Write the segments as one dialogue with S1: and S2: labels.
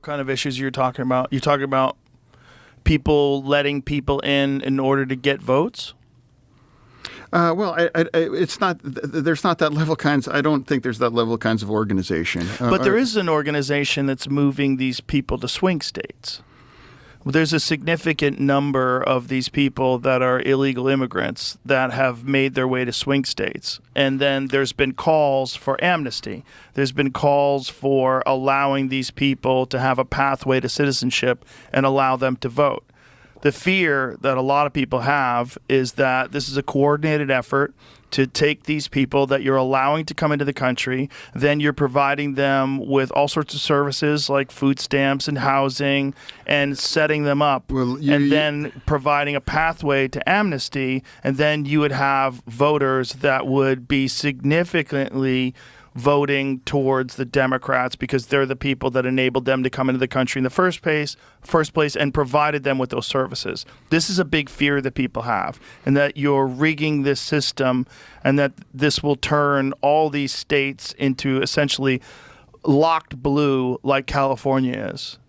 S1: kind of issues you're talking about? You're talking about people letting people in order to get votes?
S2: Well, it's not. There's not that level kinds. I don't think there's that level kinds of organization.
S1: But there is an organization that's moving these people to swing states. There's a significant number of these people that are illegal immigrants that have made their way to swing states. And then there's been calls for amnesty. There's been calls for allowing these people to have a pathway to citizenship and allow them to vote. The fear that a lot of people have is that this is a coordinated effort to take these people that you're allowing to come into the country, then you're providing them with all sorts of services like food stamps and housing and setting them up, and then providing a pathway to amnesty, and then you would have voters that would be significantly voting towards the Democrats because they're the people that enabled them to come into the country in the first place and provided them with those services. This is a big fear that people have, and that you're rigging this system and that this will turn all these states into essentially locked blue like California is.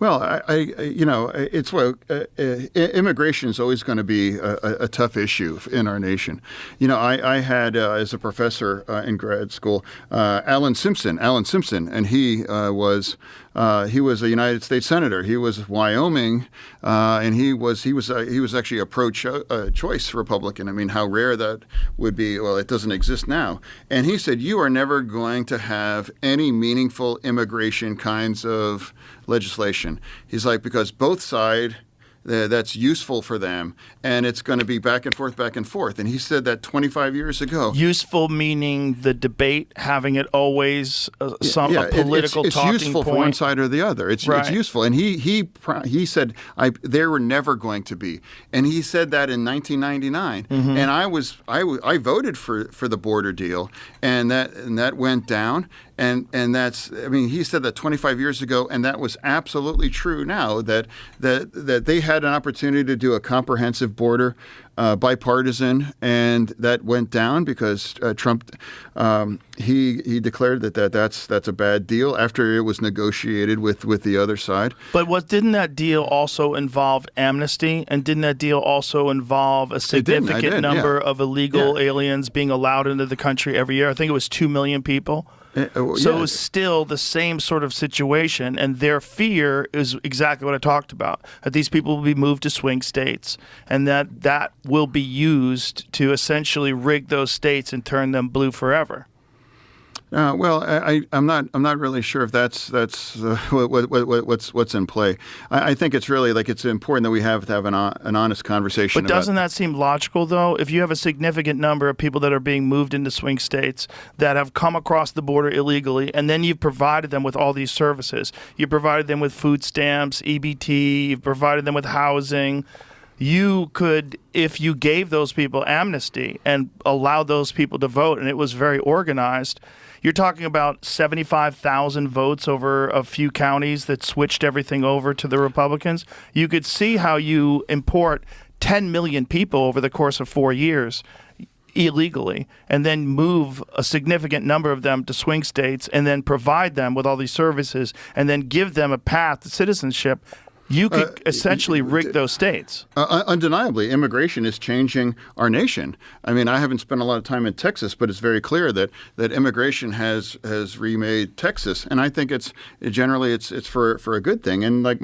S2: Well, it's immigration is always going to be a tough issue in our nation. I had as a professor in grad school, Alan Simpson, and he was a United States senator. He was Wyoming, and he was actually a pro-choice Republican. I mean, how rare that would be. Well, it doesn't exist now. And he said, you are never going to have any meaningful immigration kinds of legislation. He's like, because both sides, that's useful for them, and it's going to be back and forth. And he said that 25 years ago.
S1: Useful meaning the debate, having it always a political
S2: it's
S1: talking
S2: useful
S1: point.
S2: for one side or the other. It's useful. And he said there were never going to be. And he said that in 1999. Mm-hmm. And I voted for the border deal, and that went down. And that's, I mean, he said that 25 years ago, and that was absolutely true now, that they had an opportunity to do a comprehensive border, bipartisan, and that went down because Trump, he declared that's a bad deal after it was negotiated with the other side.
S1: But didn't that deal also involve amnesty? And didn't that deal also involve a significant number of illegal aliens being allowed into the country every year? I think it was 2 million people. So it was still the same sort of situation, and their fear is exactly what I talked about, that these people will be moved to swing states, and that will be used to essentially rig those states and turn them blue forever.
S2: Well, I'm not really sure if that's what's in play. I think it's really it's important that we have to have an honest conversation.
S1: But doesn't that seem logical, though? If you have a significant number of people that are being moved into swing states that have come across the border illegally, and then you've provided them with all these services, you provided them with food stamps, EBT, you've provided them with housing. You could, if you gave those people amnesty and allowed those people to vote, and it was very organized, you're talking about 75,000 votes over a few counties that switched everything over to the Republicans. You could see how you import 10 million people over the course of 4 years illegally, and then move a significant number of them to swing states, and then provide them with all these services, and then give them a path to citizenship. You could essentially rig those states.
S2: Undeniably, immigration is changing our nation. I mean, I haven't spent a lot of time in Texas, but it's very clear that immigration has remade Texas, and I think it's generally for a good thing. And like